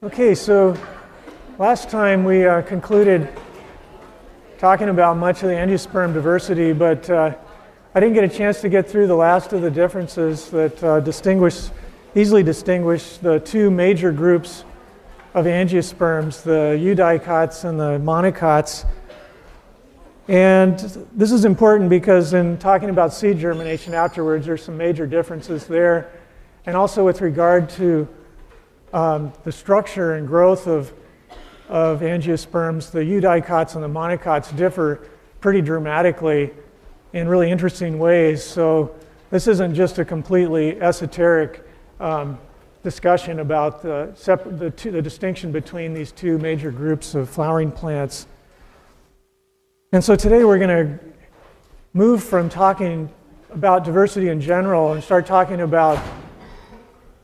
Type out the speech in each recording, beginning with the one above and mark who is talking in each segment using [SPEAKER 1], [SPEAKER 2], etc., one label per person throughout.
[SPEAKER 1] Okay, so last time we concluded talking about much of the angiosperm diversity, but I didn't get a chance to get through the last of the differences that easily distinguish the two major groups of angiosperms, the eudicots and the monocots. And this is important because in talking about seed germination afterwards, there's some major differences there. And also with regard to the structure and growth of angiosperms, the eudicots and the monocots differ pretty dramatically in really interesting ways. So this isn't just a completely esoteric discussion about the distinction between these two major groups of flowering plants. And so today we're going to move from talking about diversity in general and start talking about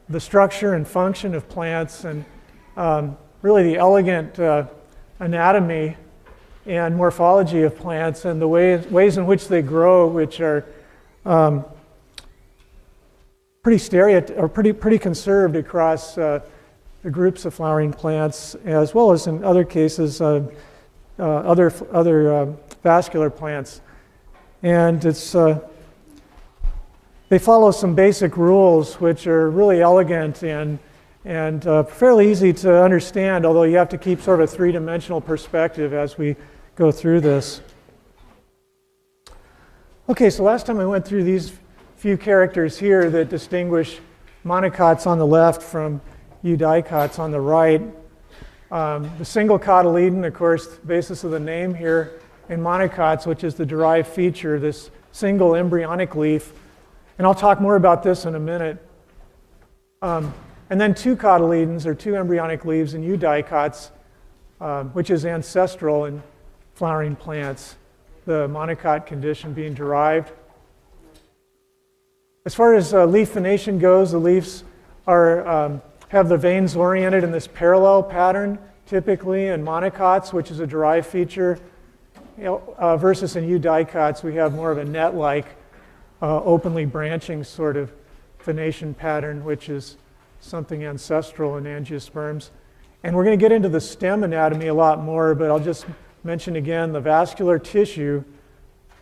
[SPEAKER 1] the structure and function of plants and really the elegant anatomy and morphology of plants and the ways in which they grow, which are pretty conserved across the groups of flowering plants, as well as in other cases other vascular plants. And they follow some basic rules which are really elegant and fairly easy to understand, although you have to keep sort of a three-dimensional perspective as we go through this. Okay, so last time I went through these few characters here that distinguish monocots on the left from eudicots on the right. The single cotyledon, of course, the basis of the name here, in monocots, which is the derived feature, this single embryonic leaf. And I'll talk more about this in a minute. And then two cotyledons, or two embryonic leaves in eudicots, which is ancestral in flowering plants, the monocot condition being derived. As far as leaf venation goes, the leaves have the veins oriented in this parallel pattern, typically in monocots, which is a derived feature, versus in eudicots, we have more of a net-like, openly branching sort of venation pattern, which is something ancestral in angiosperms. And we're going to get into the stem anatomy a lot more, but I'll just mention again the vascular tissue,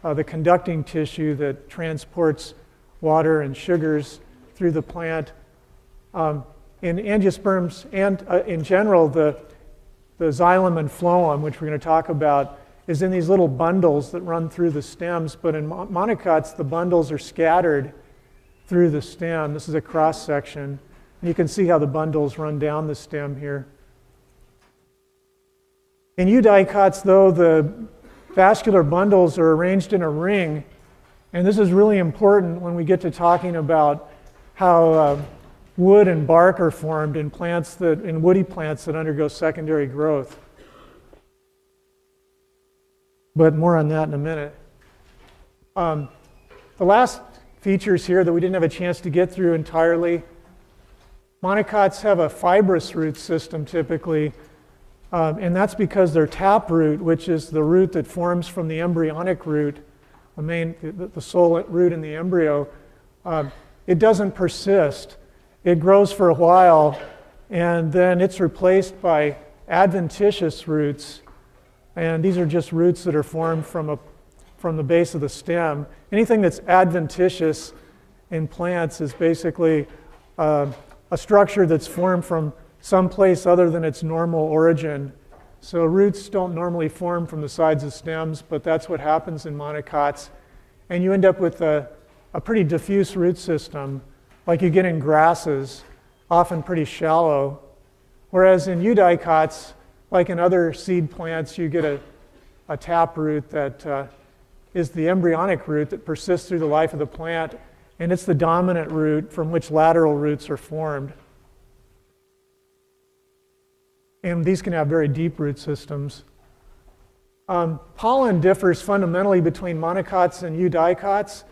[SPEAKER 1] the conducting tissue that transports water and sugars through the plant. In angiosperms and in general, the xylem and phloem, which we're going to talk about, is in these little bundles that run through the stems, but in monocots, the bundles are scattered through the stem. This is a cross section. And you can see how the bundles run down the stem here. In eudicots, though, the vascular bundles are arranged in a ring, and this is really important when we get to talking about how wood and bark are formed in woody plants that undergo secondary growth. But more on that in a minute. The last features here that we didn't have a chance to get through entirely, monocots have a fibrous root system typically, and that's because their taproot, which is the root that forms from the embryonic root, the sole root in the embryo, it doesn't persist. It grows for a while, and then it's replaced by adventitious roots. And these are just roots that are formed from the base of the stem. Anything that's adventitious in plants is basically a structure that's formed from some place other than its normal origin. So roots don't normally form from the sides of stems, but that's what happens in monocots. And you end up with a pretty diffuse root system, like you get in grasses, often pretty shallow. Whereas in eudicots, like in other seed plants, you get a taproot that is the embryonic root that persists through the life of the plant, and it's the dominant root from which lateral roots are formed. And these can have very deep root systems. Pollen differs fundamentally between monocots and eudicots.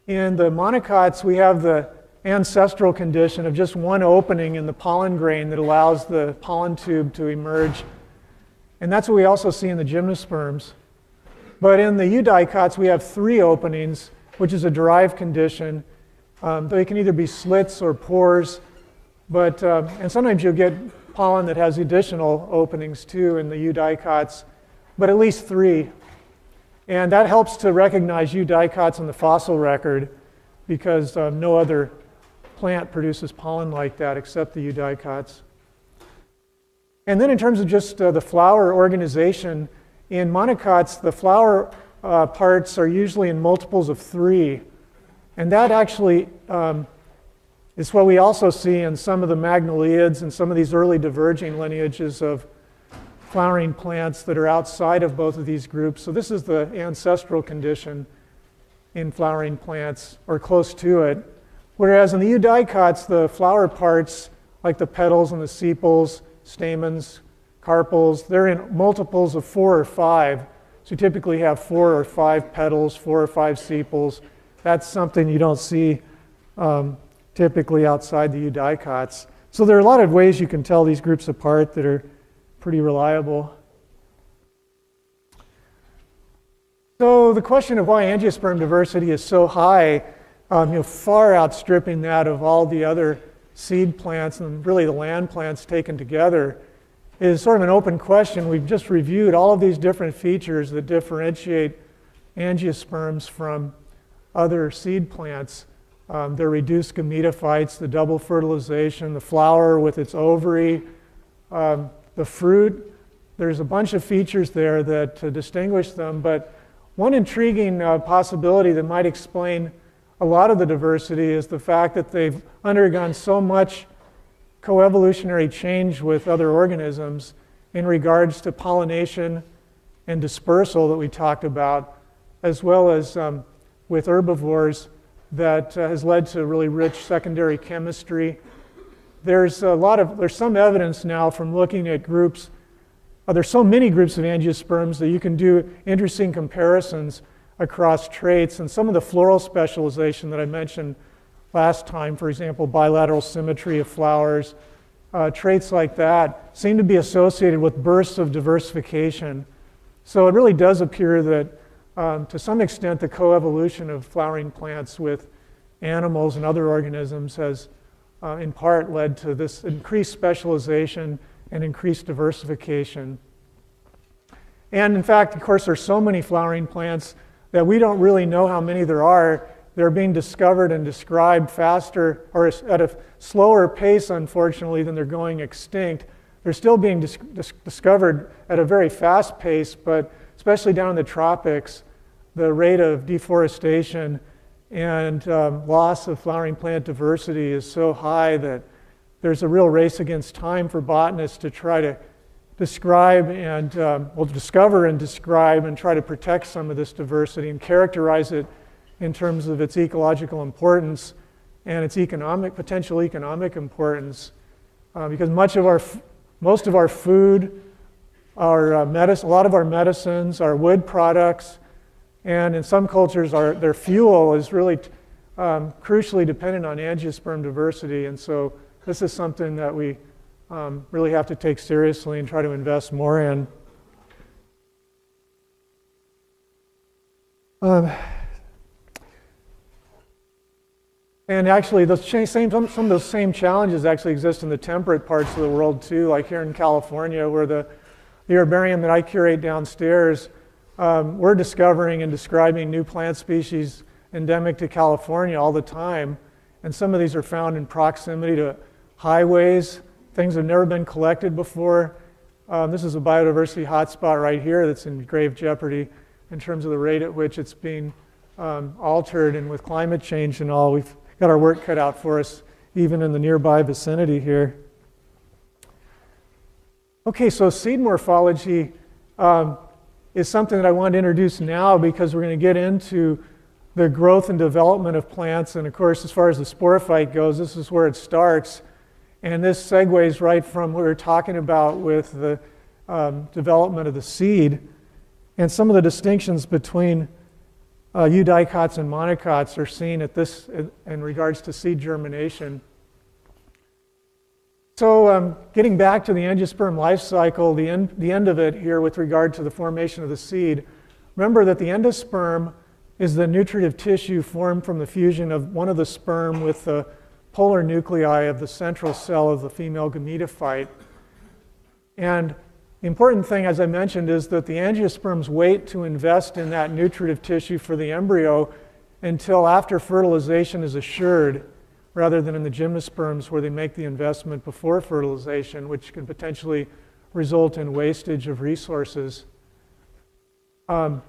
[SPEAKER 1] In the monocots, we have the ancestral condition of just one opening in the pollen grain that allows the pollen tube to emerge. And that's what we also see in the gymnosperms. But in the eudicots, we have three openings, which is a derived condition. They can either be slits or pores, But and sometimes you'll get pollen that has additional openings too in the eudicots, but at least 3. And that helps to recognize eudicots in the fossil record because no other plant produces pollen like that except the eudicots. And then in terms of just the flower organization, in monocots, the flower parts are usually in multiples of 3. And that actually is what we also see in some of the magnoliids and some of these early diverging lineages of flowering plants that are outside of both of these groups. So this is the ancestral condition in flowering plants, or close to it. Whereas in the eudicots, the flower parts, like the petals and the sepals, stamens, carpels, they're in multiples of 4 or 5. So you typically have 4 or 5 petals, 4 or 5 sepals. That's something you don't see typically outside the eudicots. So there are a lot of ways you can tell these groups apart that are pretty reliable. So the question of why angiosperm diversity is so high, far outstripping that of all the other seed plants and really the land plants taken together, is sort of an open question. We've just reviewed all of these different features that differentiate angiosperms from other seed plants. Their reduced gametophytes, the double fertilization, the flower with its ovary, the fruit. There's a bunch of features there that distinguish them, but one intriguing possibility that might explain a lot of the diversity is the fact that they've undergone so much coevolutionary change with other organisms in regards to pollination and dispersal that we talked about, as well as with herbivores, that has led to really rich secondary chemistry. There's some evidence now from looking at groups. There's so many groups of angiosperms that you can do interesting comparisons across traits, and some of the floral specialization that I mentioned last time, for example, bilateral symmetry of flowers, traits like that seem to be associated with bursts of diversification. So it really does appear that to some extent the coevolution of flowering plants with animals and other organisms has in part led to this increased specialization and increased diversification. And in fact, of course, there's so many flowering plants that we don't really know how many there are. They're being discovered and described faster, or at a slower pace, unfortunately, than they're going extinct. They're still being discovered at a very fast pace, but especially down in the tropics, the rate of deforestation and loss of flowering plant diversity is so high that there's a real race against time for botanists to try to describe and, discover and describe and try to protect some of this diversity and characterize it in terms of its ecological importance and its potential economic importance. Because most of our food, a lot of our medicines, our wood products, and in some cultures their fuel is really crucially dependent on angiosperm diversity. And so this is something that we really have to take seriously and try to invest more in. And actually, some of those same challenges actually exist in the temperate parts of the world too, like here in California, where the herbarium that I curate downstairs, we're discovering and describing new plant species endemic to California all the time. And some of these are found in proximity to highways, things that have never been collected before. This is a biodiversity hotspot right here that's in grave jeopardy in terms of the rate at which it's being altered, and with climate change and all, we've got our work cut out for us, even in the nearby vicinity here. Okay, so seed morphology is something that I want to introduce now because we're going to get into the growth and development of plants. And of course, as far as the sporophyte goes, this is where it starts. And this segues right from what we were talking about with the development of the seed. And some of the distinctions between eudicots and monocots are seen at this in regards to seed germination. So getting back to the angiosperm life cycle, the end of it here with regard to the formation of the seed, remember that the endosperm is the nutritive tissue formed from the fusion of one of the sperm with the polar nuclei of the central cell of the female gametophyte. And the important thing, as I mentioned, is that the angiosperms wait to invest in that nutritive tissue for the embryo until after fertilization is assured, rather than in the gymnosperms where they make the investment before fertilization, which can potentially result in wastage of resources. And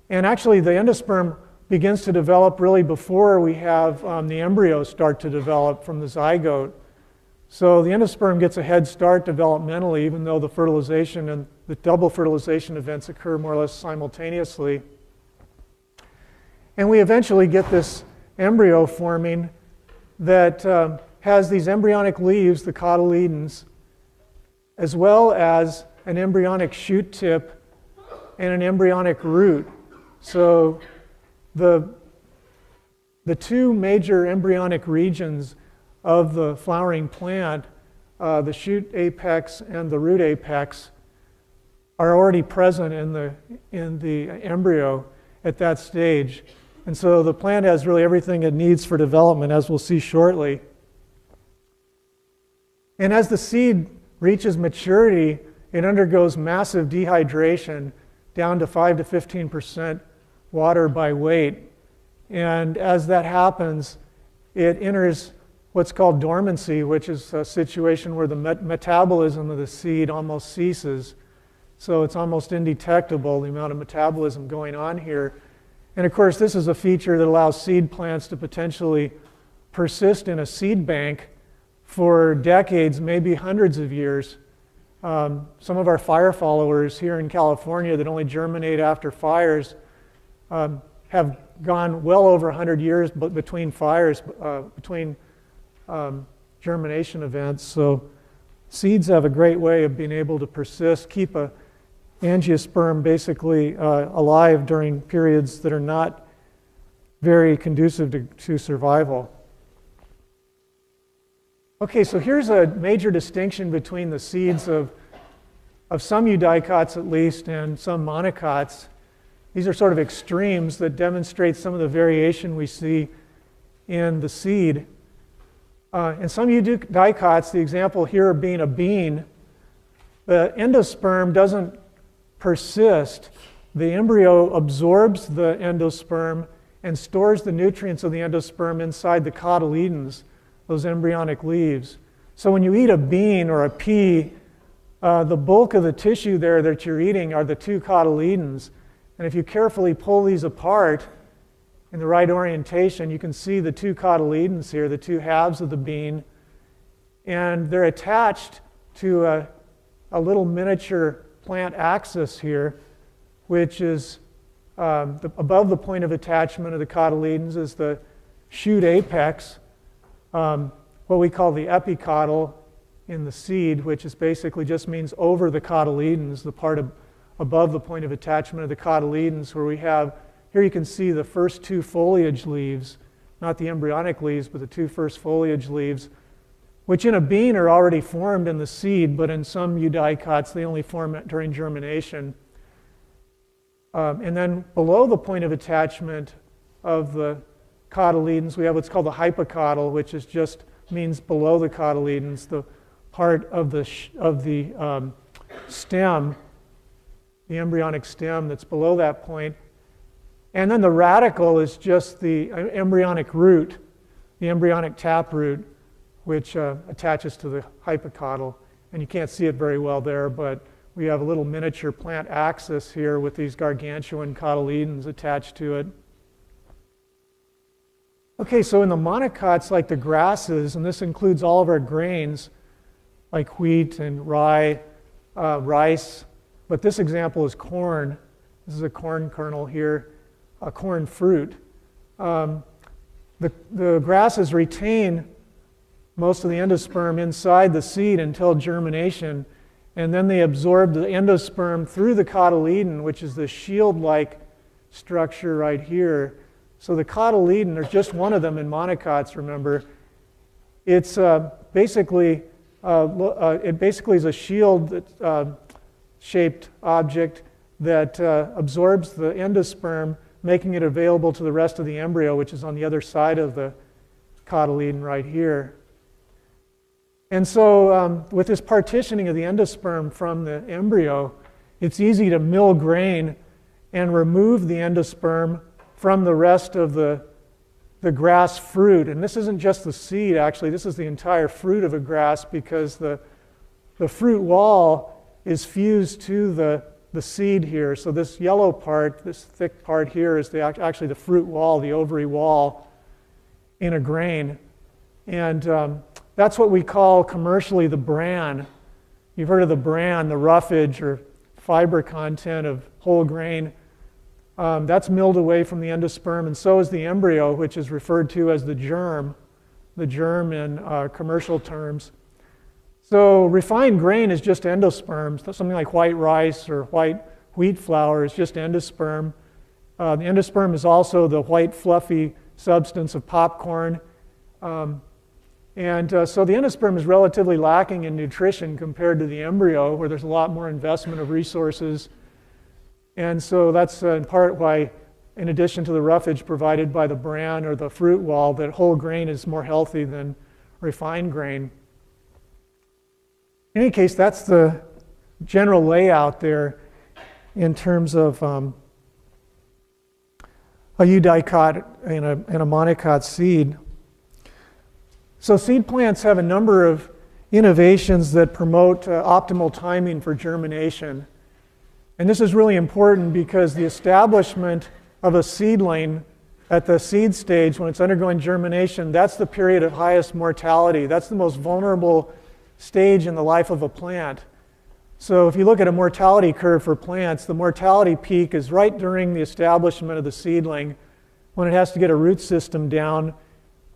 [SPEAKER 1] actually, the endosperm begins to develop really before we have the embryo start to develop from the zygote. So the endosperm gets a head start developmentally, even though the fertilization and the double fertilization events occur more or less simultaneously. And we eventually get this embryo forming that has these embryonic leaves, the cotyledons, as well as an embryonic shoot tip and an embryonic root. So the two major embryonic regions of the flowering plant, the shoot apex and the root apex, are already present in the embryo at that stage. And so the plant has really everything it needs for development, as we'll see shortly. And as the seed reaches maturity, it undergoes massive dehydration down to 5 to 15% water by weight. And as that happens, it enters what's called dormancy, which is a situation where the metabolism of the seed almost ceases. So it's almost indetectable, the amount of metabolism going on here. And of course, this is a feature that allows seed plants to potentially persist in a seed bank for decades, maybe hundreds of years. Some of our fire followers here in California that only germinate after fires have gone well over 100 years between fires, between germination events. So seeds have a great way of being able to persist, keep a angiosperm basically alive during periods that are not very conducive to survival. Okay, so here's a major distinction between the seeds of some eudicots at least and some monocots. These are sort of extremes that demonstrate some of the variation we see in the seed. In some eudicots, the example here being a bean, the endosperm doesn't persist. The embryo absorbs the endosperm and stores the nutrients of the endosperm inside the cotyledons, those embryonic leaves. So when you eat a bean or a pea, the bulk of the tissue there that you're eating are the two cotyledons. And if you carefully pull these apart in the right orientation, you can see the two cotyledons here, the two halves of the bean. And they're attached to a little miniature plant axis here, which is above the point of attachment of the cotyledons is the shoot apex, what we call the epicotyle in the seed, which is basically just means over the cotyledons, the part above the point of attachment of the cotyledons, where we have, here you can see the first two foliage leaves, not the embryonic leaves, but the two first foliage leaves, which in a bean are already formed in the seed, but in some eudicots they only form during germination. And then below the point of attachment of the cotyledons, we have what's called the hypocotyle, which is just means below the cotyledons, the part of the stem, the embryonic stem that's below that point. And then the radicle is just the embryonic root, the embryonic taproot, which attaches to the hypocotyle. And you can't see it very well there, but we have a little miniature plant axis here with these gargantuan cotyledons attached to it. Okay, so in the monocots like the grasses, and this includes all of our grains, like wheat and rye, rice, but this example is corn. This is a corn kernel here, a corn fruit. The grasses retain most of the endosperm inside the seed until germination, and then they absorb the endosperm through the cotyledon, which is the shield-like structure right here. So the cotyledon, there's just one of them in monocots, remember. It's basically is a shield-shaped object that absorbs the endosperm, making it available to the rest of the embryo, which is on the other side of the cotyledon right here. And so with this partitioning of the endosperm from the embryo, it's easy to mill grain and remove the endosperm from the rest of the grass fruit. And this isn't just the seed, actually. This is the entire fruit of a grass, because the fruit wall is fused to the seed here. So this yellow part, this thick part here, is actually the fruit wall, the ovary wall in a grain. And that's what we call commercially the bran. You've heard of the bran, the roughage or fiber content of whole grain. That's milled away from the endosperm, and so is the embryo, which is referred to as the germ in commercial terms. So refined grain is just endosperm. Something like white rice or white wheat flour is just endosperm. The endosperm is also the white fluffy substance of popcorn. So the endosperm is relatively lacking in nutrition compared to the embryo, where there's a lot more investment of resources. And so that's in part why, in addition to the roughage provided by the bran or the fruit wall, that whole grain is more healthy than refined grain. In any case, that's the general layout there in terms of a eudicot and a monocot seed. So seed plants have a number of innovations that promote optimal timing for germination. And this is really important because the establishment of a seedling at the seed stage, when it's undergoing germination, that's the period of highest mortality. That's the most vulnerable stage in the life of a plant. So if you look at a mortality curve for plants, the mortality peak is right during the establishment of the seedling, when it has to get a root system down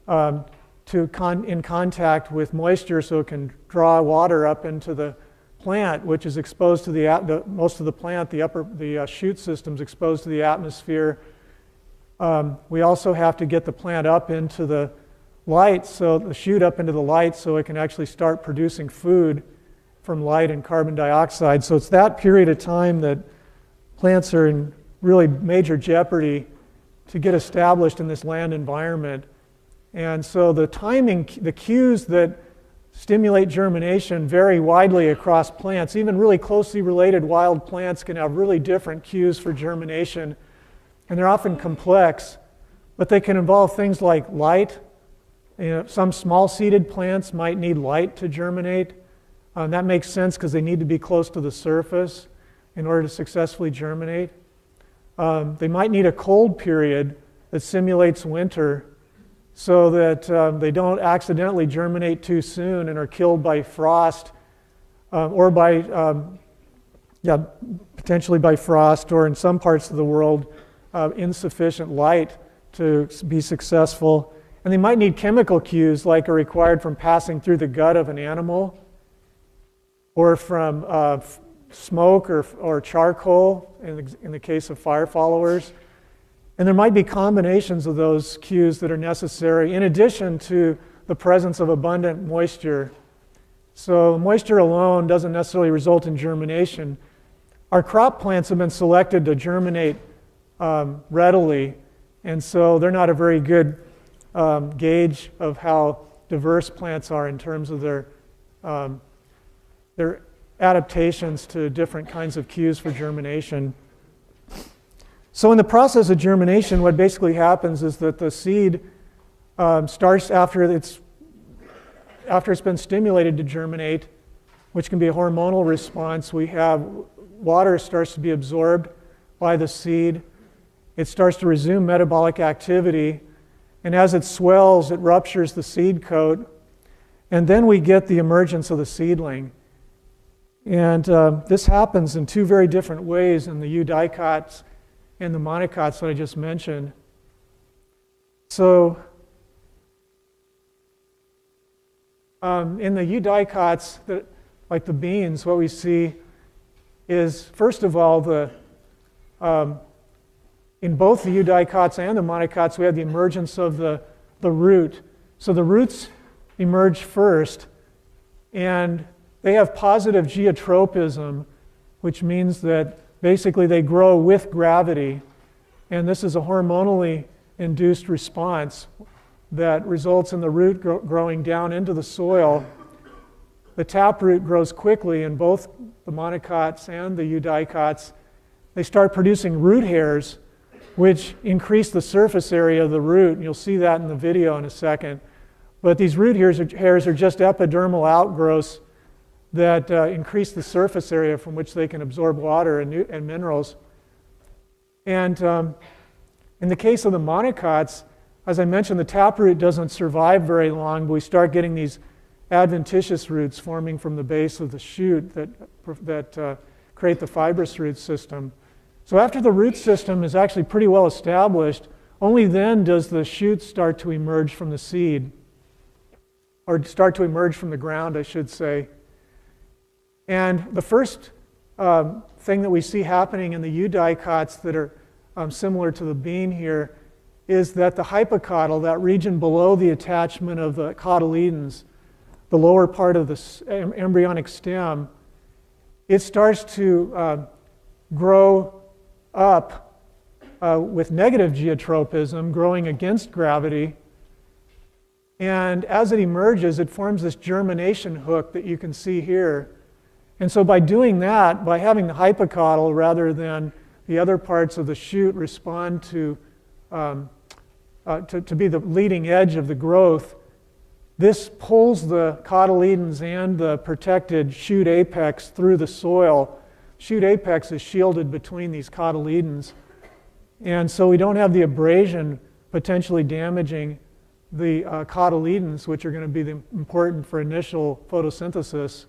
[SPEAKER 1] in contact with moisture so it can draw water up into the plant, which is exposed to most of the plant, the shoot system's exposed to the atmosphere. We also have to get the plant up into the light, so the shoot up into the light, so it can actually start producing food from light and carbon dioxide. So it's that period of time that plants are in really major jeopardy to get established in this land environment. And so the timing, the cues that stimulate germination vary widely across plants. Even really closely related wild plants can have really different cues for germination, and they're often complex, but they can involve things like light. Some small-seeded plants might need light to germinate. That makes sense because they need to be close to the surface in order to successfully germinate. They might need a cold period that simulates winter, so that they don't accidentally germinate too soon and are killed by frost, or potentially by frost, or in some parts of the world, insufficient light to be successful. And they might need chemical cues like are required from passing through the gut of an animal, or from smoke or charcoal in the case of fire followers. And there might be combinations of those cues that are necessary in addition to the presence of abundant moisture. So moisture alone doesn't necessarily result in germination. Our crop plants have been selected to germinate readily, and so they're not a very good gauge of how diverse plants are in terms of their adaptations to different kinds of cues for germination. So in the process of germination, what basically happens is that the seed starts after it's been stimulated to germinate, which can be a hormonal response. We have water starts to be absorbed by the seed. It starts to resume metabolic activity, and as it swells, it ruptures the seed coat, and then we get the emergence of the seedling. And this happens in two very different ways in the eudicots and the monocots that I just mentioned. So in the eudicots, like the beans, what we see is, first of all, in both the eudicots and the monocots, we have the emergence of the root. So the roots emerge first, and they have positive geotropism, which means that basically they grow with gravity. And this is a hormonally induced response that results in the root growing down into the soil. the taproot grows quickly in both the monocots and the eudicots. They start producing root hairs, which increase the surface area of the root. And you'll see that in the video in a second. But these root hairs are just epidermal outgrowths that increase the surface area from which they can absorb water and minerals. And in the case of the monocots, as I mentioned, the taproot doesn't survive very long, but we start getting these adventitious roots forming from the base of the shoot that create the fibrous root system. So after the root system is actually pretty well established, only then does the shoot start to emerge from the seed, or start to emerge from the ground, I should say. And the first thing that we see happening in the eudicots that are similar to the bean here is that the hypocotyl, that region below the attachment of the cotyledons, the lower part of the embryonic stem, it starts to grow up with negative geotropism, growing against gravity. And as it emerges, it forms this germination hook that you can see here. And so by doing that, by having the hypocotyl rather than the other parts of the shoot respond to be the leading edge of the growth, this pulls the cotyledons and the protected shoot apex through the soil. Shoot apex is shielded between these cotyledons. And so we don't have the abrasion potentially damaging the cotyledons, which are going to be important for initial photosynthesis,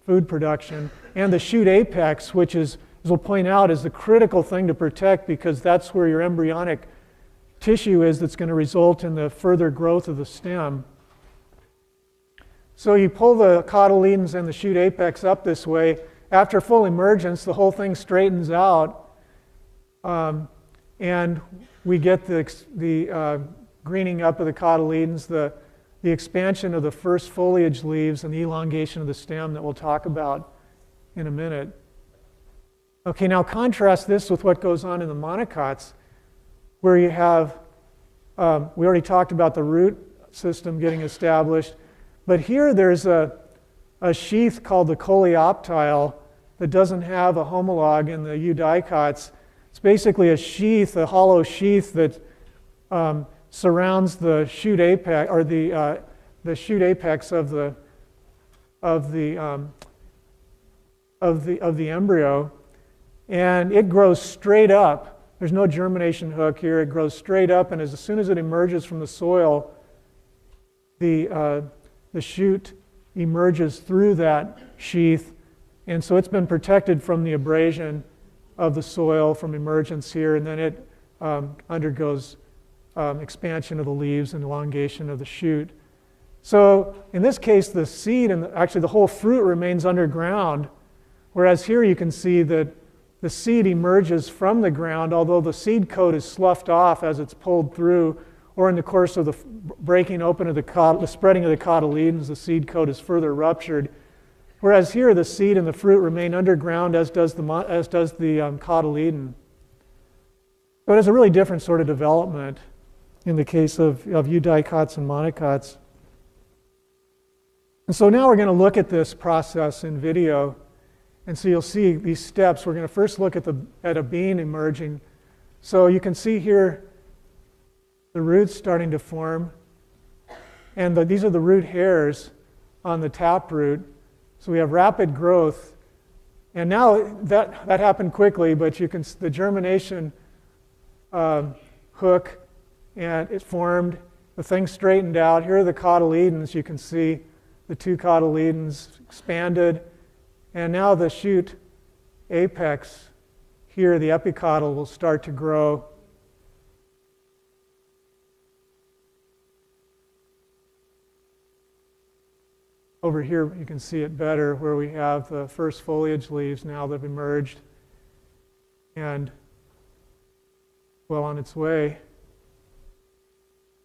[SPEAKER 1] food production, and the shoot apex, which is, as we'll point out, is the critical thing to protect because that's where your embryonic tissue is that's going to result in the further growth of the stem. So you pull the cotyledons and the shoot apex up this way. After full emergence, the whole thing straightens out, and we get the greening up of the cotyledons, the expansion of the first foliage leaves, and the elongation of the stem that we'll talk about in a minute. Okay, now contrast this with what goes on in the monocots, where you have, we already talked about the root system getting established, but here there's a sheath called the coleoptile that doesn't have a homologue in the eudicots. It's basically a sheath, a hollow sheath that surrounds the shoot apex, or the shoot apex of the embryo, and it grows straight up. There's no germination hook here. It grows straight up, and as soon as it emerges from the soil, the shoot emerges through that sheath, and so it's been protected from the abrasion of the soil from emergence here, and then it undergoes expansion of the leaves and elongation of the shoot. So in this case, the seed and actually the whole fruit remains underground, whereas here you can see that the seed emerges from the ground, although the seed coat is sloughed off as it's pulled through, or in the course of the breaking open of the spreading of the cotyledons, the seed coat is further ruptured. Whereas here, the seed and the fruit remain underground, as does the cotyledon. So it is a really different sort of development in the case of eudicots and monocots. And so now we're going to look at this process in video. And so you'll see these steps. We're going to first look at a bean emerging. So you can see here the roots starting to form. And these are the root hairs on the taproot. So we have rapid growth. And now that happened quickly, but you can the germination hook, and it formed. The thing straightened out. Here are the cotyledons. You can see the two cotyledons expanded. And now the shoot apex here, the epicotyl, will start to grow. Over here you can see it better where we have the first foliage leaves now that have emerged and well on its way.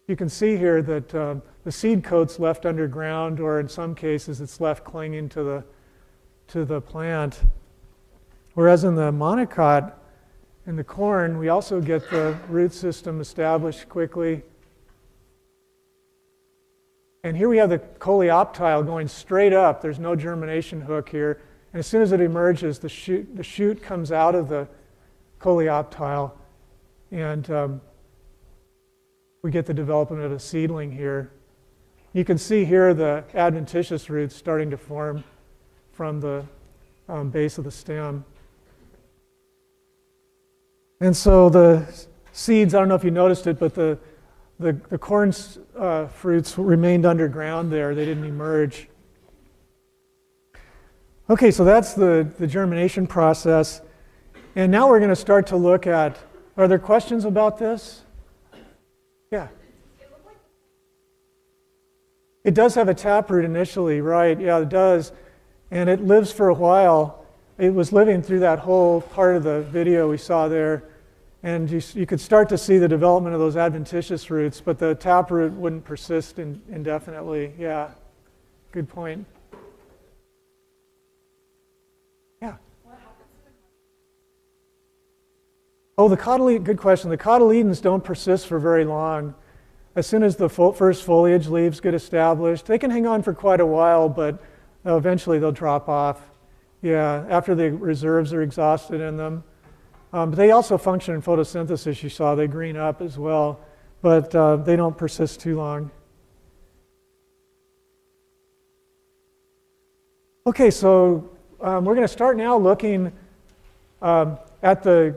[SPEAKER 1] You can see here that the seed coat's left underground, or in some cases it's left clinging to the plant. Whereas in the monocot, in the corn, we also get the root system established quickly. And here we have the coleoptile going straight up. There's no germination hook here. And as soon as it emerges, the shoot comes out of the coleoptile, and we get the development of a seedling here. You can see here the adventitious roots starting to form from the base of the stem. And so the seeds, I don't know if you noticed it, but the corn fruits remained underground there. They didn't emerge. Okay, so that's the germination process. And now we're going to start to look at, are there questions about this? Yeah. It does have a taproot initially, right? Yeah, it does. And it lives for a while. It was living through that whole part of the video we saw there. And you could start to see the development of those adventitious roots, but the taproot wouldn't persist indefinitely. Yeah, good point. Yeah. Oh, good question. The cotyledons don't persist for very long. As soon as the first foliage leaves get established, they can hang on for quite a while, but eventually they'll drop off. Yeah, after the reserves are exhausted in them. But they also function in photosynthesis, you saw. They green up as well, but they don't persist too long. Okay, so we're going to start now looking at the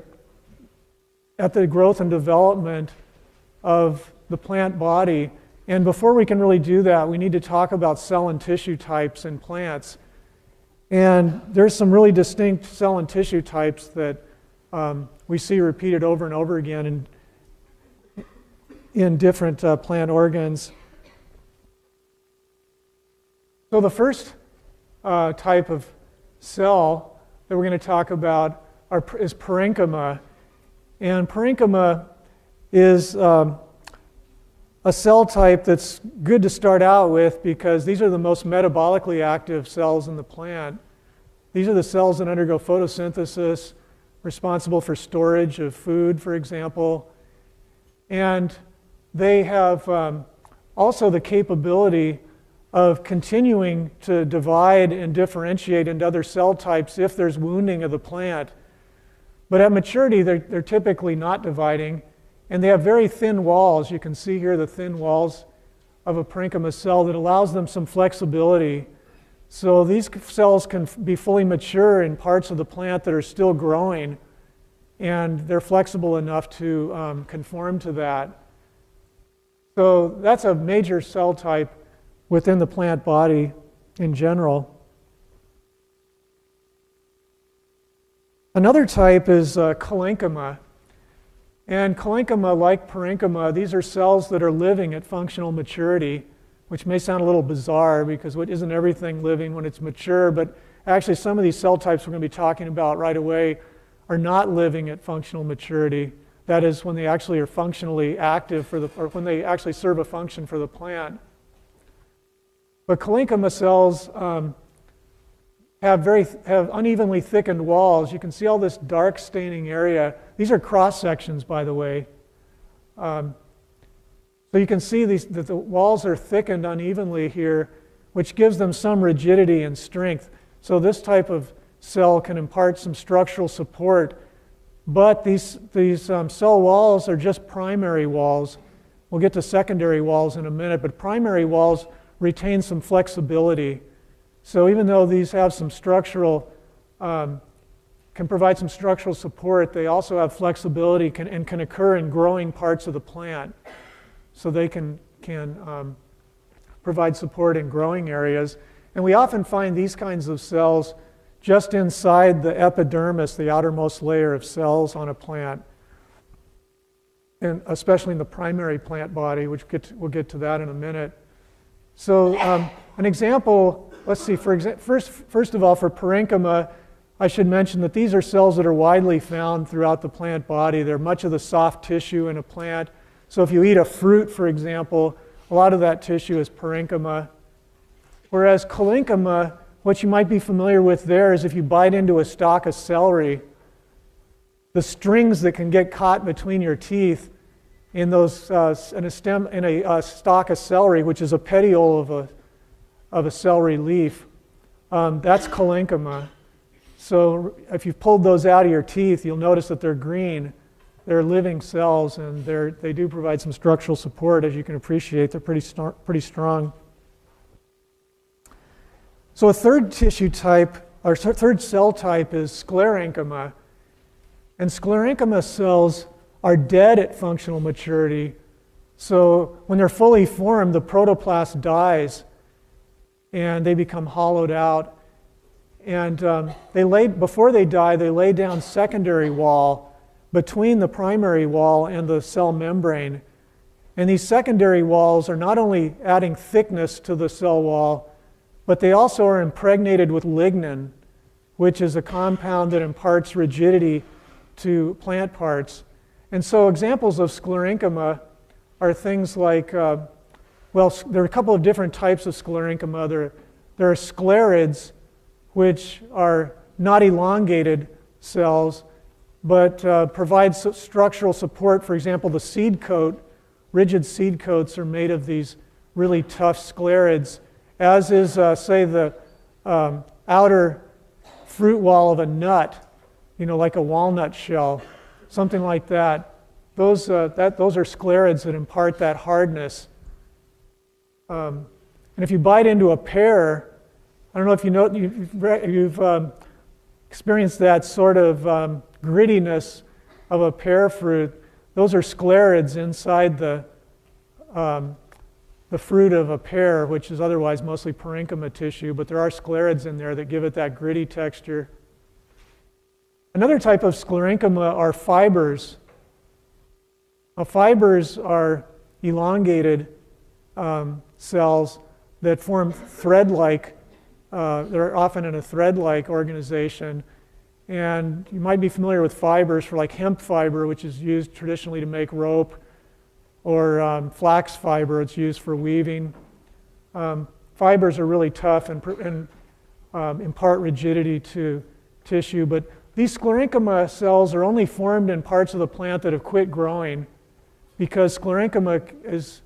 [SPEAKER 1] growth and development of the plant body. And before we can really do that, we need to talk about cell and tissue types in plants. And there's some really distinct cell and tissue types that we see repeated over and over again in different plant organs. So the first type of cell that we're going to talk about is parenchyma. And parenchyma is a cell type that's good to start out with because these are the most metabolically active cells in the plant. These are the cells that undergo photosynthesis, responsible for storage of food, for example. And they have also the capability of continuing to divide and differentiate into other cell types if there's wounding of the plant. But at maturity, they're typically not dividing, and they have very thin walls. You can see here the thin walls of a parenchyma cell that allows them some flexibility. So these cells can be fully mature in parts of the plant that are still growing, and they're flexible enough to conform to that. So that's a major cell type within the plant body in general. Another type is parenchyma. And parenchyma, like parenchyma, these are cells that are living at functional maturity, which may sound a little bizarre because isn't everything living when it's mature? But actually, some of these cell types we're going to be talking about right away are not living at functional maturity. That is, when they actually are functionally active or when they actually serve a function for the plant. But parenchyma cells have unevenly thickened walls. You can see all this dark staining area. These are cross sections, by the way. So you can see that the walls are thickened unevenly here, which gives them some rigidity and strength. So this type of cell can impart some structural support. But these cell walls are just primary walls. We'll get to secondary walls in a minute, but primary walls retain some flexibility. So even though these have some structural, can provide some structural support, they also have flexibility and can occur in growing parts of the plant. So they can provide support in growing areas. And we often find these kinds of cells just inside the epidermis, the outermost layer of cells on a plant, and especially in the primary plant body, which we'll get to that in a minute. So an example, let's see, first of all, for parenchyma, I should mention that these are cells that are widely found throughout the plant body. They're much of the soft tissue in a plant. So if you eat a fruit, for example, a lot of that tissue is parenchyma. Whereas parenchyma, what you might be familiar with there is if you bite into a stalk of celery, the strings that can get caught between your teeth in those in a stalk of celery, which is a petiole of a celery leaf. That's collenchyma. So if you've pulled those out of your teeth, you'll notice that they're green. They're living cells, and they do provide some structural support, as you can appreciate. They're pretty strong. So a third tissue type, or third cell type, is sclerenchyma. And sclerenchyma cells are dead at functional maturity. So when they're fully formed, the protoplast dies, and they become hollowed out. And before they die, they lay down secondary wall between the primary wall and the cell membrane. And these secondary walls are not only adding thickness to the cell wall, but they also are impregnated with lignin, which is a compound that imparts rigidity to plant parts. And so examples of sclerenchyma are things like, well, there are a couple of different types of sclerenchyma. There are sclerids, which are not elongated cells, but provide structural support. For example, the seed coat, rigid seed coats are made of these really tough sclerids, as is, say, the outer fruit wall of a nut, like a walnut shell, something like that. Those are sclerids that impart that hardness. And if you bite into a pear, I don't know if you know, you've experienced that sort of grittiness of a pear fruit. Those are sclerids inside the fruit of a pear, which is otherwise mostly parenchyma tissue, but there are sclerids in there that give it that gritty texture. Another type of sclerenchyma are fibers. Now, fibers are elongated cells that form thread-like. They're often in a thread-like organization. And you might be familiar with fibers for like hemp fiber, which is used traditionally to make rope, or flax fiber, it's used for weaving. Fibers are really tough and impart rigidity to tissue, but these sclerenchyma cells are only formed in parts of the plant that have quit growing, because sclerenchyma is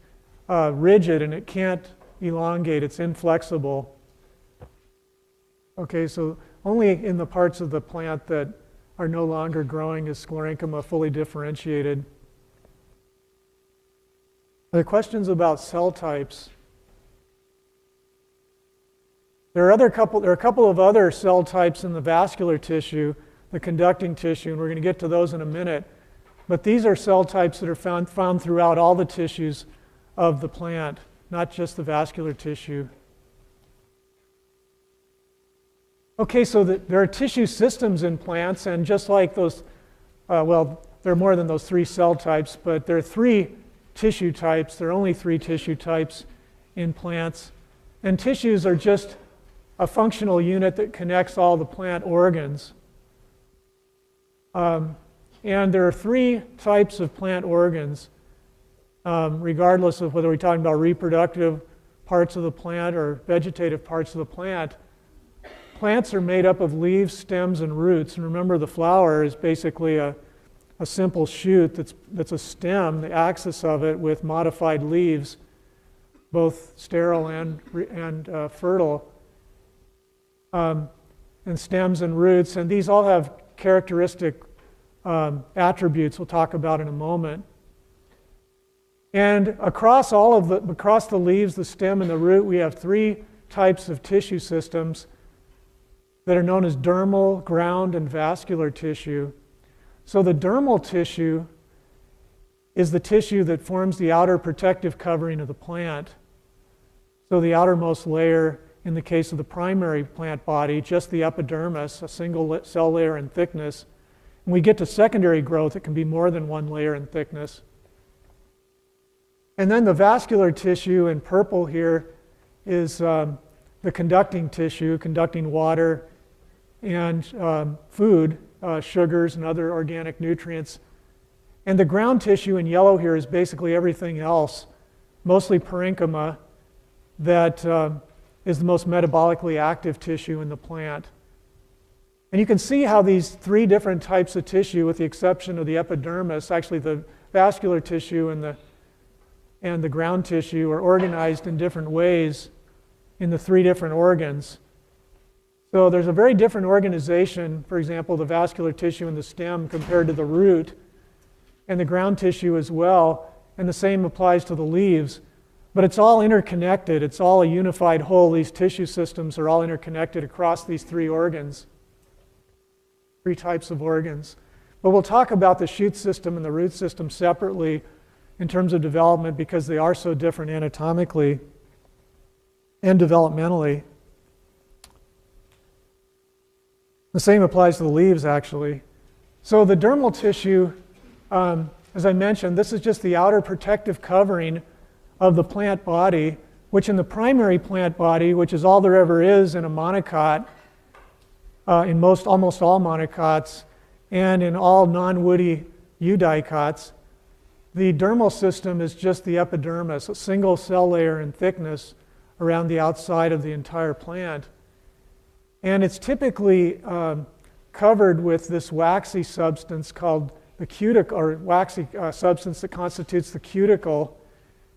[SPEAKER 1] rigid and it can't elongate, it's inflexible. Okay, so only in the parts of the plant that are no longer growing is sclerenchyma fully differentiated. Are there questions about cell types? There are a couple of other cell types in the vascular tissue, the conducting tissue, and we're going to get to those in a minute. But these are cell types that are found throughout all the tissues of the plant, not just the vascular tissue. Okay, so there are tissue systems in plants, and just like those, well, there are more than those three cell types, but there are three tissue types. There are only three tissue types in plants. And tissues are just a functional unit that connects all the plant organs. And there are three types of plant organs, regardless of whether we're talking about reproductive parts of the plant or vegetative parts of the plant. Plants are made up of leaves, stems, and roots. And remember, the flower is basically a simple shoot that's a stem, the axis of it, with modified leaves, both sterile and fertile, and stems and roots. And these all have characteristic attributes we'll talk about in a moment. And across the leaves, the stem, and the root, we have three types of tissue systems that are known as dermal, ground, and vascular tissue. So the dermal tissue is the tissue that forms the outer protective covering of the plant. So the outermost layer, in the case of the primary plant body, just the epidermis, a single cell layer in thickness. When we get to secondary growth, it can be more than one layer in thickness. And then the vascular tissue in purple here is the conducting tissue, conducting water and food, sugars and other organic nutrients. And the ground tissue in yellow here is basically everything else, mostly parenchyma, that is the most metabolically active tissue in the plant. And you can see how these three different types of tissue, with the exception of the epidermis, actually the vascular tissue and the ground tissue are organized in different ways in the three different organs. So there's a very different organization, for example, the vascular tissue in the stem compared to the root, and the ground tissue as well, and the same applies to the leaves. But it's all interconnected. It's all a unified whole. These tissue systems are all interconnected across these three organs, three types of organs. But we'll talk about the shoot system and the root system separately in terms of development because they are so different anatomically and developmentally. The same applies to the leaves, actually. So the dermal tissue, as I mentioned, this is just the outer protective covering of the plant body, which in the primary plant body, which is all there ever is in a monocot, in almost all monocots, and in all non-woody eudicots, the dermal system is just the epidermis, a single cell layer in thickness around the outside of the entire plant. And it's typically covered with this waxy substance called the cuticle, or waxy substance that constitutes the cuticle,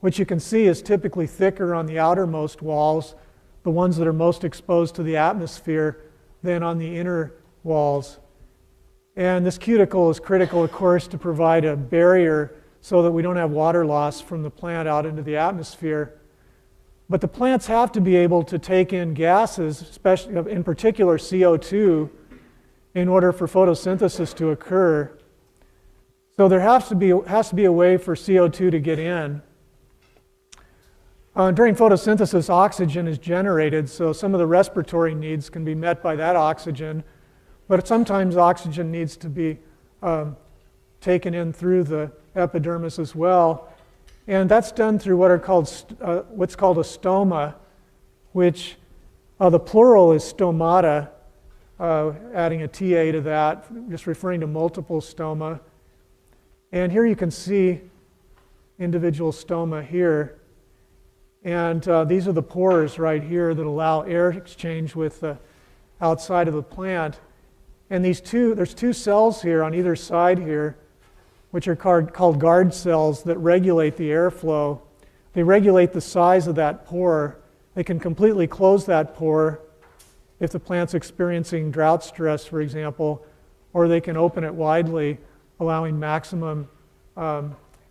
[SPEAKER 1] which you can see is typically thicker on the outermost walls, the ones that are most exposed to the atmosphere, than on the inner walls. And this cuticle is critical, of course, to provide a barrier so that we don't have water loss from the plant out into the atmosphere. But the plants have to be able to take in gases, especially in particular CO2, in order for photosynthesis to occur. So there has to be a way for CO2 to get in. During photosynthesis, oxygen is generated, so some of the respiratory needs can be met by that oxygen. But sometimes oxygen needs to be taken in through the epidermis as well. And that's done through what's called a stoma, which the plural is stomata, adding a TA to that, just referring to multiple stoma. And here you can see individual stoma here. And these are the pores right here that allow air exchange with the outside of the plant. And there's two cells here on either side here, which are called guard cells that regulate the airflow. They regulate the size of that pore. They can completely close that pore if the plant's experiencing drought stress, for example, or they can open it widely, allowing maximum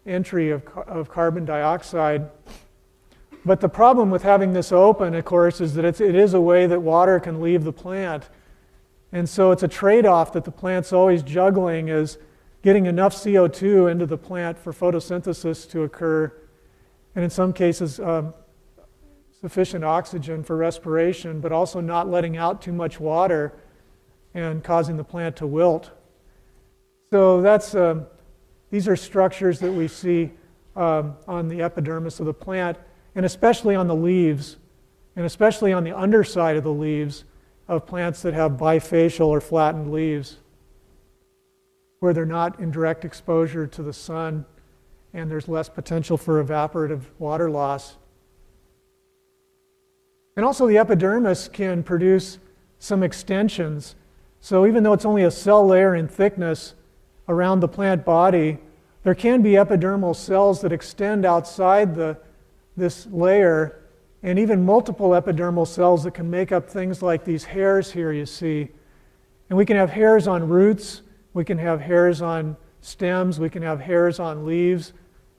[SPEAKER 1] entry of carbon dioxide. But the problem with having this open, of course, is that it is a way that water can leave the plant. And so it's a trade-off that the plant's always juggling, is getting enough CO2 into the plant for photosynthesis to occur, and in some cases sufficient oxygen for respiration, but also not letting out too much water and causing the plant to wilt. So these are structures that we see on the epidermis of the plant, and especially on the leaves, and especially on the underside of the leaves of plants that have bifacial or flattened leaves, where they're not in direct exposure to the sun and there's less potential for evaporative water loss. And also the epidermis can produce some extensions. So even though it's only a cell layer in thickness around the plant body, there can be epidermal cells that extend outside this layer, and even multiple epidermal cells that can make up things like these hairs here you see. And we can have hairs on roots, we can have hairs on stems, we can have hairs on leaves,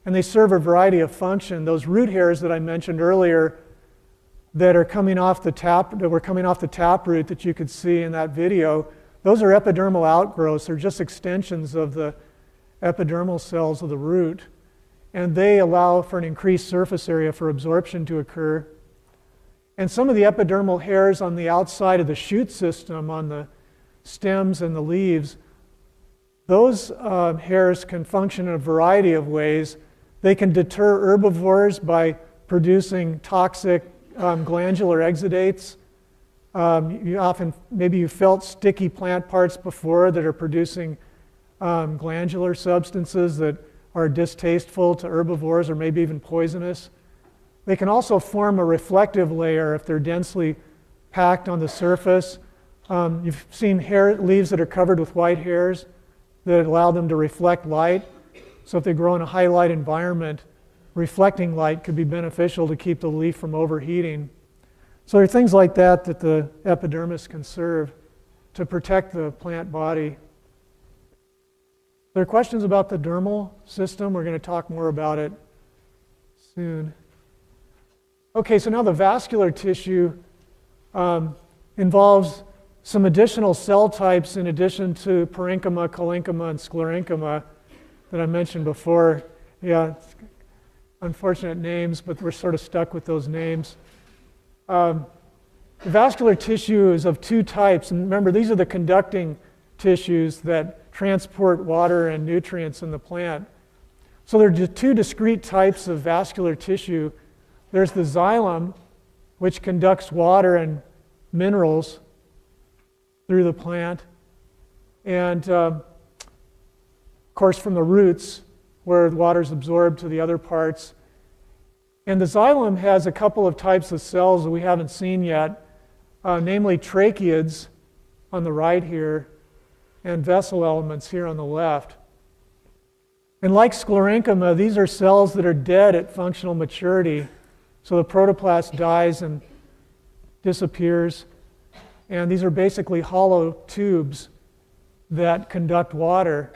[SPEAKER 1] and they serve a variety of function. Those root hairs that I mentioned earlier that were coming off the taproot that you could see in that video, those are epidermal outgrowths. They're just extensions of the epidermal cells of the root. And they allow for an increased surface area for absorption to occur. And some of the epidermal hairs on the outside of the shoot system, on the stems and the leaves, those hairs can function in a variety of ways. They can deter herbivores by producing toxic glandular exudates. Maybe you felt sticky plant parts before that are producing glandular substances that are distasteful to herbivores or maybe even poisonous. They can also form a reflective layer if they're densely packed on the surface. You've seen leaves that are covered with white hairs that allow them to reflect light. So if they grow in a high light environment, reflecting light could be beneficial to keep the leaf from overheating. So there are things like that that the epidermis can serve to protect the plant body. There are questions about the dermal system. We're going to talk more about it soon. Okay, so now the vascular tissue involves some additional cell types in addition to parenchyma, collenchyma, and sclerenchyma that I mentioned before. Yeah, unfortunate names, but we're sort of stuck with those names. The vascular tissue is of two types, and remember, these are the conducting tissues that transport water and nutrients in the plant. So there are just two discrete types of vascular tissue. There's the xylem, which conducts water and minerals through the plant, and of course from the roots, where the water is absorbed to the other parts. And the xylem has a couple of types of cells that we haven't seen yet, namely tracheids on the right here, and vessel elements here on the left. And like sclerenchyma, these are cells that are dead at functional maturity. So the protoplast dies and disappears. And these are basically hollow tubes that conduct water.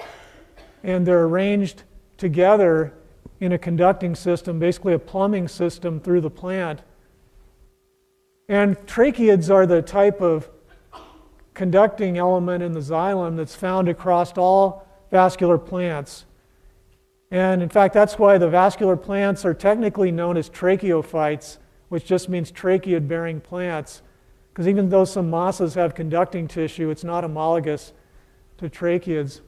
[SPEAKER 1] And they're arranged together in a conducting system, basically a plumbing system through the plant. And tracheids are the type of conducting element in the xylem that's found across all vascular plants. And in fact, that's why the vascular plants are technically known as tracheophytes, which just means tracheid-bearing plants. Because even though some mosses have conducting tissue, it's not homologous to tracheids.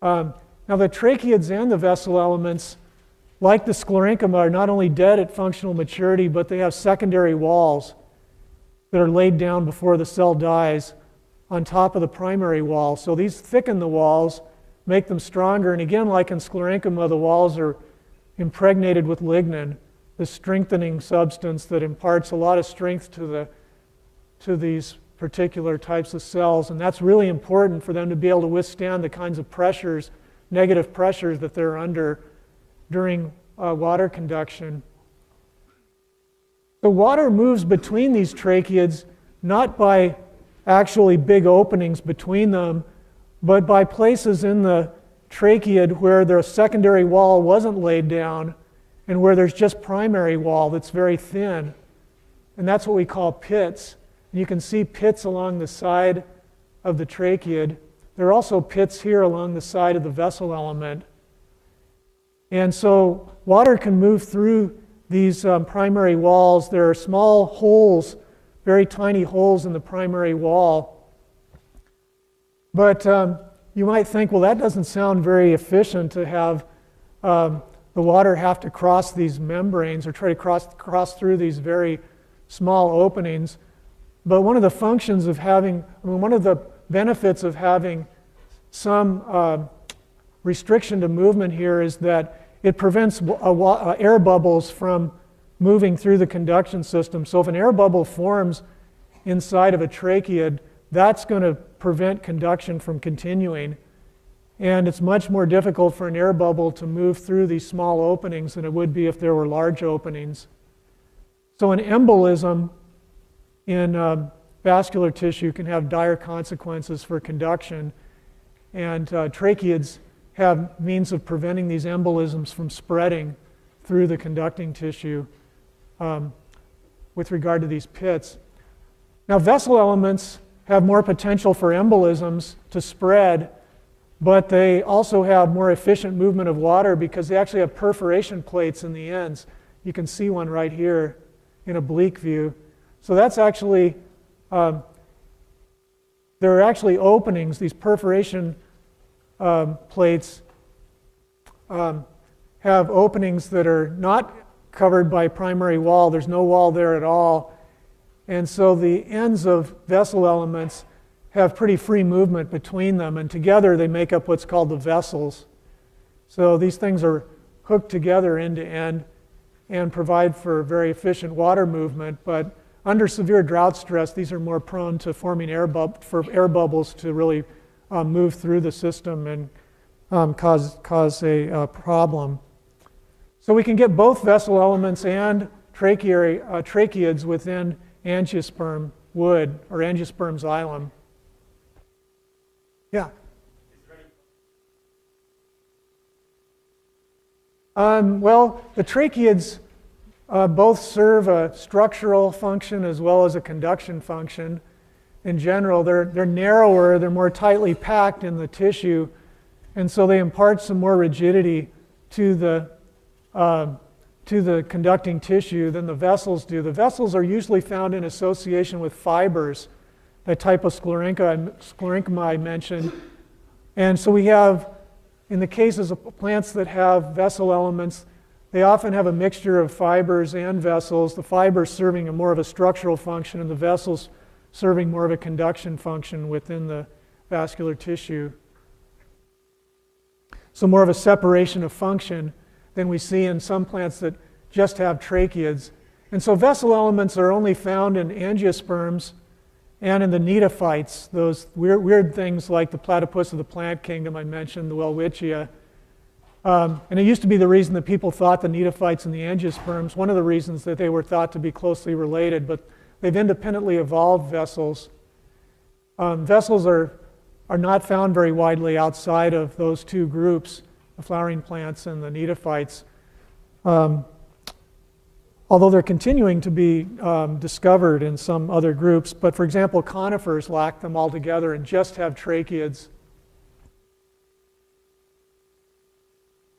[SPEAKER 1] Now the tracheids and the vessel elements, like the sclerenchyma, are not only dead at functional maturity, but they have secondary walls that are laid down before the cell dies on top of the primary wall. So these thicken the walls, make them stronger, and again, like in sclerenchyma, the walls are impregnated with lignin, the strengthening substance that imparts a lot of strength to these particular types of cells, and that's really important for them to be able to withstand the kinds of pressures, negative pressures that they're under during water conduction. The water moves between these tracheids not by actually big openings between them, but by places in the tracheid where the secondary wall wasn't laid down and where there's just primary wall that's very thin. And that's what we call pits. And you can see pits along the side of the tracheid. There are also pits here along the side of the vessel element. And so water can move through these primary walls. There are small holes, very tiny holes in the primary wall. But you might think, well, that doesn't sound very efficient to have the water have to cross these membranes or try to cross through these very small openings. But one of the functions of having, one of the benefits of having some restriction to movement here is that it prevents air bubbles from moving through the conduction system. So if an air bubble forms inside of a tracheid, that's going to prevent conduction from continuing. And it's much more difficult for an air bubble to move through these small openings than it would be if there were large openings. So an embolism in vascular tissue can have dire consequences for conduction. And tracheids have means of preventing these embolisms from spreading through the conducting tissue with regard to these pits. Now, vessel elements have more potential for embolisms to spread, but they also have more efficient movement of water because they actually have perforation plates in the ends. You can see one right here in oblique view. So that's actually, there are actually openings. These perforation plates have openings that are not covered by primary wall. There's no wall there at all. And so the ends of vessel elements have pretty free movement between them, and together they make up what's called the vessels. So these things are hooked together end to end and provide for very efficient water movement, but under severe drought stress, these are more prone to forming air bubbles to really move through the system and cause a problem. So we can get both vessel elements and tracheids within angiosperm wood or angiosperm xylem. Yeah. Well, the tracheids both serve a structural function as well as a conduction function. In general, they're narrower, they're more tightly packed in the tissue, and so they impart some more rigidity to the conducting tissue than the vessels do. The vessels are usually found in association with fibers, the type of sclerenchyma I mentioned. And so we have, in the cases of plants that have vessel elements, they often have a mixture of fibers and vessels, the fibers serving more of a structural function and the vessels serving more of a conduction function within the vascular tissue. So more of a separation of function than we see in some plants that just have tracheids. And so vessel elements are only found in angiosperms and in the cnidophytes, those weird things like the platypus of the plant kingdom I mentioned, the Welwitschia. And it used to be the reason that people thought the cnidophytes and the angiosperms, one of the reasons that they were thought to be closely related, but they've independently evolved vessels. Vessels are not found very widely outside of those two groups, the flowering plants and the cnidophytes, although they're continuing to be discovered in some other groups. But for example, conifers lack them altogether and just have tracheids.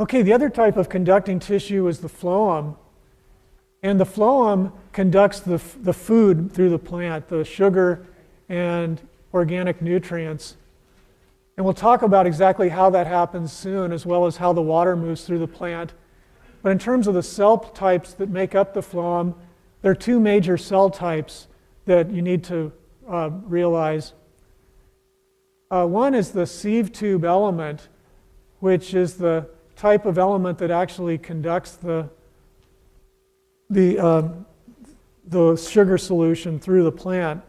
[SPEAKER 1] Okay, the other type of conducting tissue is the phloem. And the phloem conducts the food through the plant, the sugar and organic nutrients. And we'll talk about exactly how that happens soon, as well as how the water moves through the plant. But in terms of the cell types that make up the phloem, there are two major cell types that you need to realize. One is the sieve tube element, which is the type of element that actually conducts the sugar solution through the plant.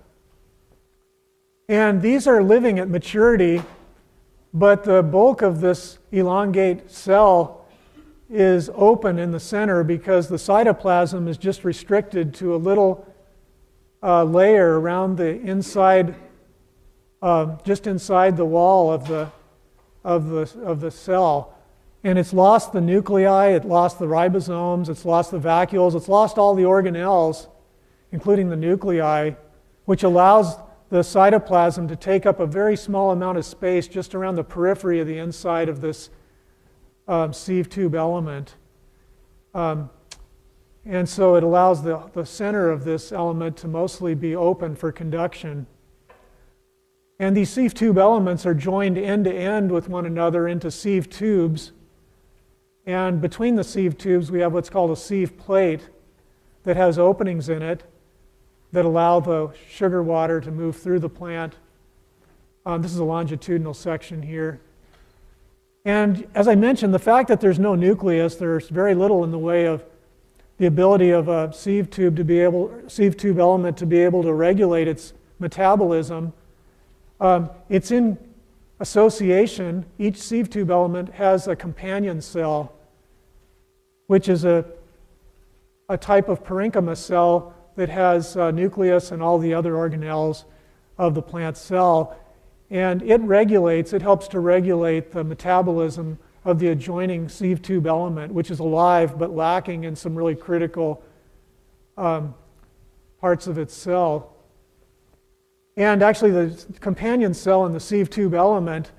[SPEAKER 1] And these are living at maturity, but the bulk of this elongate cell is open in the center because the cytoplasm is just restricted to a little layer around the inside, just inside the wall of the cell. And it's lost the nuclei, it lost the ribosomes, it's lost the vacuoles, it's lost all the organelles, including the nuclei, which allows the cytoplasm to take up a very small amount of space just around the periphery of the inside of this sieve tube element. And so it allows the center of this element to mostly be open for conduction. And these sieve tube elements are joined end to end with one another into sieve tubes. And between the sieve tubes, we have what's called a sieve plate that has openings in it that allow the sugar water to move through the plant. This is a longitudinal section here. And as I mentioned, the fact that there's no nucleus, there's very little in the way of the ability of a sieve tube element to be able to regulate its metabolism. It's in association. Each sieve tube element has a companion cell, which is a type of parenchyma cell that has a nucleus and all the other organelles of the plant cell. And it helps to regulate the metabolism of the adjoining sieve tube element, which is alive but lacking in some really critical parts of its cell. And actually the companion cell and the sieve tube element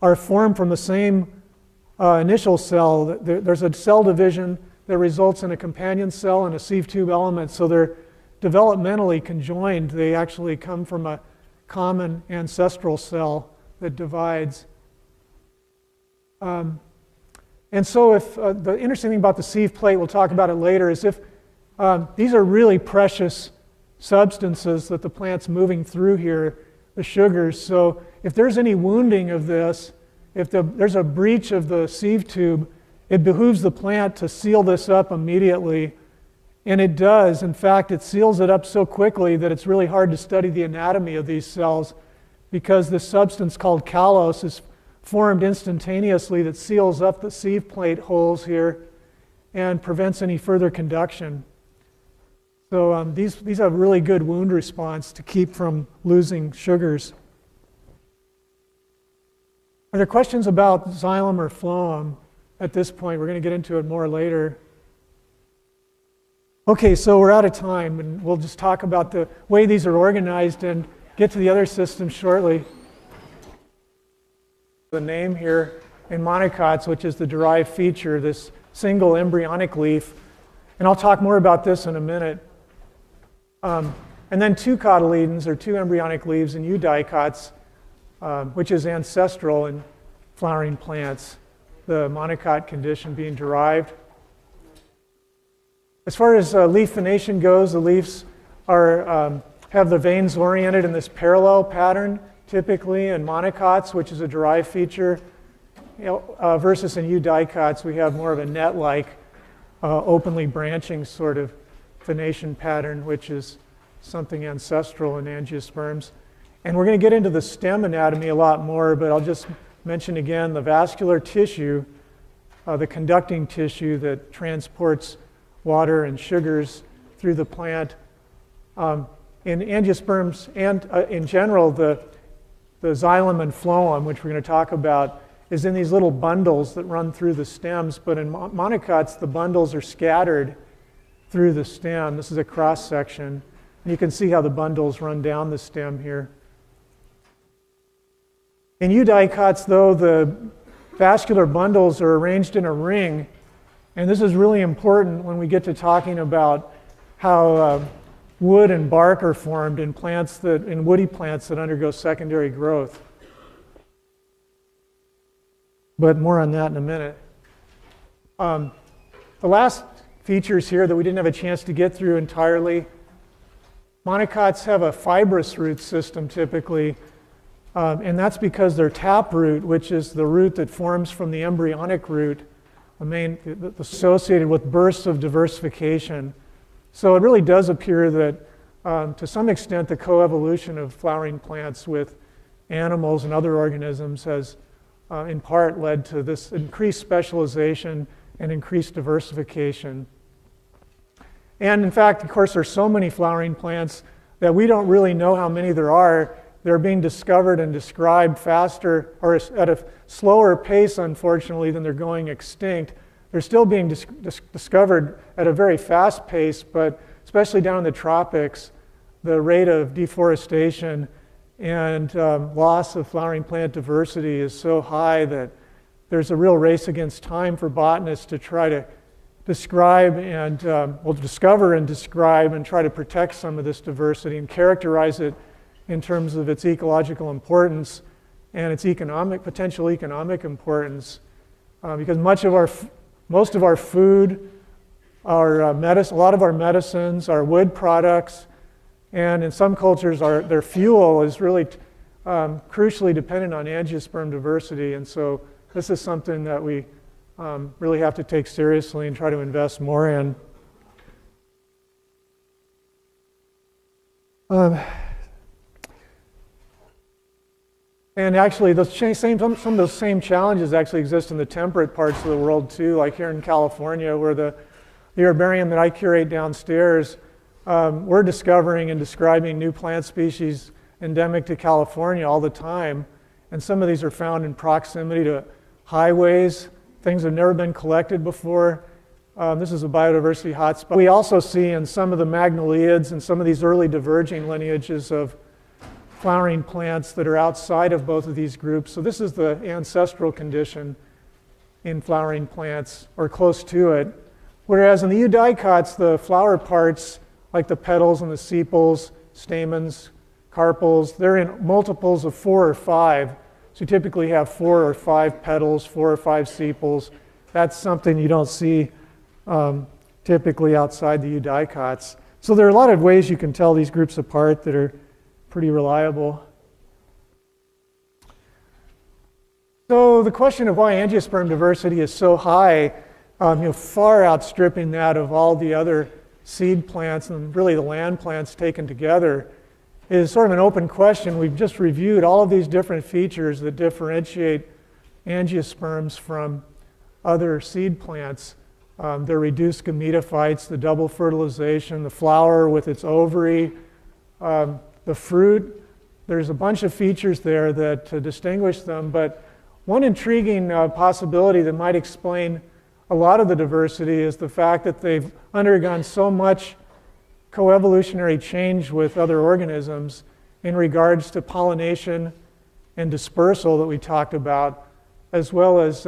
[SPEAKER 1] are formed from the same initial cell. There's a cell division that results in a companion cell and a sieve tube element, so they're developmentally conjoined. They actually come from a common ancestral cell that divides. And so if the interesting thing about the sieve plate, we'll talk about it later, is if these are really precious substances that the plant's moving through here, the sugars. So if there's any wounding of this, if there's a breach of the sieve tube, it behooves the plant to seal this up immediately. And it does. In fact, it seals it up so quickly that it's really hard to study the anatomy of these cells because this substance called callose is formed instantaneously that seals up the sieve plate holes here and prevents any further conduction. So these have really good wound response to keep from losing sugars. Are there questions about xylem or phloem at this point? We're going to get into it more later. Okay, so we're out of time, and we'll just talk about the way these are organized and get to the other systems shortly. The name here in monocots, which is the derived feature, this single embryonic leaf, and I'll talk more about this in a minute. And then two cotyledons, or two embryonic leaves in eudicots, which is ancestral in flowering plants, the monocot condition being derived. As far as leaf venation goes, the leaves have the veins oriented in this parallel pattern, typically in monocots, which is a derived feature, versus in eudicots, we have more of a net-like, openly branching sort of venation pattern, which is something ancestral in angiosperms. And we're going to get into the stem anatomy a lot more, but I'll just mention again the vascular tissue, the conducting tissue that transports water and sugars through the plant. In angiosperms and in general, the xylem and phloem, which we're going to talk about, is in these little bundles that run through the stems, but in monocots, the bundles are scattered through the stem. This is a cross section. And you can see how the bundles run down the stem here. In eudicots, though, the vascular bundles are arranged in a ring. And this is really important when we get to talking about how wood and bark are formed in woody plants that undergo secondary growth. But more on that in a minute. The last features here that we didn't have a chance to get through entirely. Monocots have a fibrous root system typically, and that's because their taproot, which is the root that forms from the embryonic root, associated with bursts of diversification. So it really does appear that to some extent the coevolution of flowering plants with animals and other organisms has in part led to this increased specialization and increased diversification. And in fact, of course, there's so many flowering plants that we don't really know how many there are. They're being discovered and described faster, or at a slower pace, unfortunately, than they're going extinct. They're still being discovered at a very fast pace, but especially down in the tropics, the rate of deforestation and loss of flowering plant diversity is so high that there's a real race against time for botanists to try to describe and discover and describe and try to protect some of this diversity and characterize it in terms of its ecological importance and its potential economic importance, because most of our food, a lot of our medicines, our wood products, and in some cultures their fuel is really crucially dependent on angiosperm diversity, and so this is something that we really have to take seriously and try to invest more in. And actually, some of those same challenges actually exist in the temperate parts of the world too, like here in California, where the herbarium that I curate downstairs, we're discovering and describing new plant species endemic to California all the time. And some of these are found in proximity to highways, things that have never been collected before. This is a biodiversity hotspot. We also see in some of the magnoliids and some of these early diverging lineages of flowering plants that are outside of both of these groups. So this is the ancestral condition in flowering plants, or close to it. Whereas in the eudicots, the flower parts, like the petals and the sepals, stamens, carpels, they're in multiples of 4 or 5. So you typically have 4 or 5 petals, 4 or 5 sepals. That's something you don't see typically outside the eudicots. So there are a lot of ways you can tell these groups apart that are pretty reliable. So the question of why angiosperm diversity is so high, far outstripping that of all the other seed plants and really the land plants taken together, is sort of an open question. We've just reviewed all of these different features that differentiate angiosperms from other seed plants. They're reduced gametophytes, the double fertilization, the flower with its ovary, the fruit. There's a bunch of features there that distinguish them, but one intriguing possibility that might explain a lot of the diversity is the fact that they've undergone so much coevolutionary change with other organisms in regards to pollination and dispersal that we talked about, as well as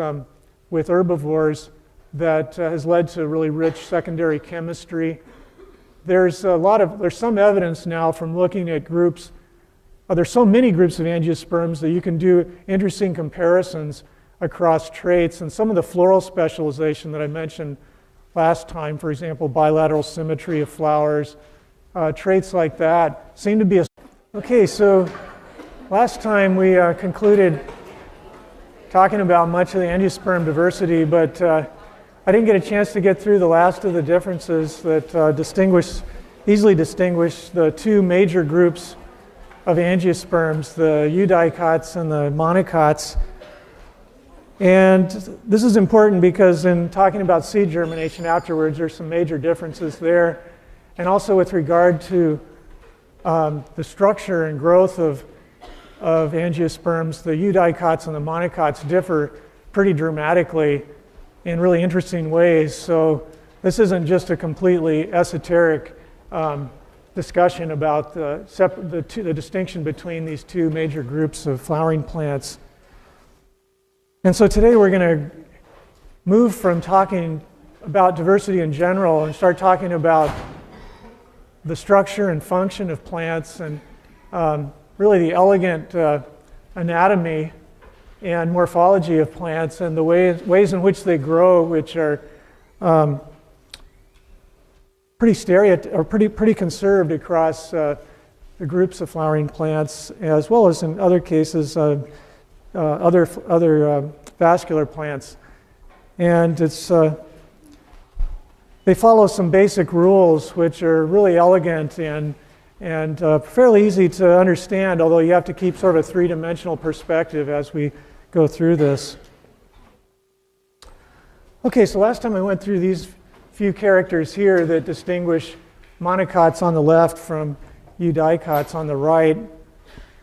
[SPEAKER 1] with herbivores, that has led to really rich secondary chemistry. There's some evidence now from looking at groups. There's so many groups of angiosperms that you can do interesting comparisons across traits, and some of the floral specialization that I mentioned last time, for example, bilateral symmetry of flowers, traits like that seem to be Okay, so last time we concluded talking about much of the angiosperm diversity, but I didn't get a chance to get through the last of the differences that easily distinguish the two major groups of angiosperms, the eudicots and the monocots. And this is important because in talking about seed germination afterwards, there's some major differences there. And also with regard to the structure and growth of angiosperms, the eudicots and the monocots differ pretty dramatically in really interesting ways. So this isn't just a completely esoteric discussion about the distinction between these two major groups of flowering plants. And so today we're going to move from talking about diversity in general and start talking about the structure and function of plants and really the elegant anatomy and morphology of plants and the ways in which they grow, which are pretty conserved across the groups of flowering plants, as well as in other cases other vascular plants. And they follow some basic rules which are really elegant and fairly easy to understand, although you have to keep sort of a three-dimensional perspective as we go through this. Okay, so last time I went through these few characters here that distinguish monocots on the left from eudicots on the right.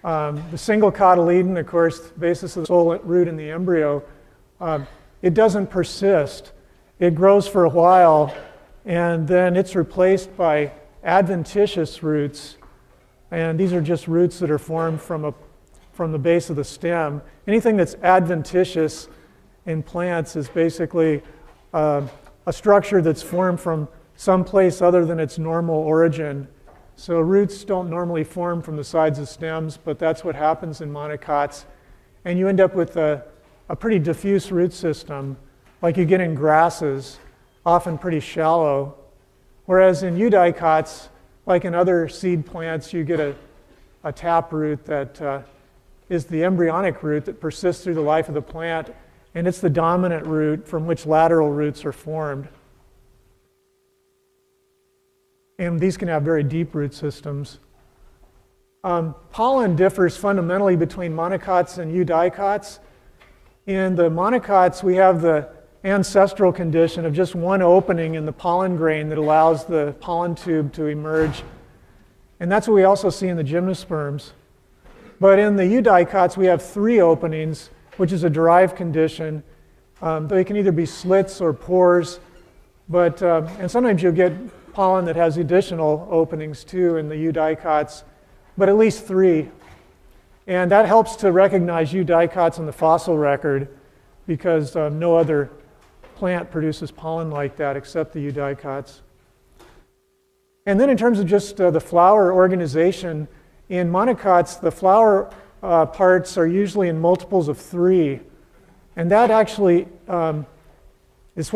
[SPEAKER 1] The single cotyledon, of course, the basis of the sole root in the embryo, it doesn't persist. It grows for a while, and then it's replaced by adventitious roots. And these are just roots that are formed from the base of the stem. Anything that's adventitious in plants is basically a structure that's formed from some place other than its normal origin. So roots don't normally form from the sides of stems, but that's what happens in monocots. And you end up with a pretty diffuse root system, like you get in grasses, often pretty shallow. Whereas in eudicots, like in other seed plants, you get a taproot that is the embryonic root that persists through the life of the plant, and it's the dominant root from which lateral roots are formed. And these can have very deep root systems. Pollen differs fundamentally between monocots and eudicots. In the monocots, we have the ancestral condition of just one opening in the pollen grain that allows the pollen tube to emerge. And that's what we also see in the gymnosperms. But in the eudicots, we have three openings, which is a derived condition. They can either be slits or pores, and sometimes you'll get pollen that has additional openings too in the eudicots, but at least three. And that helps to recognize eudicots in the fossil record because no other plant produces pollen like that except the eudicots. And then in terms of just the flower organization, in monocots, the flower parts are usually in multiples of 3. And that actually is what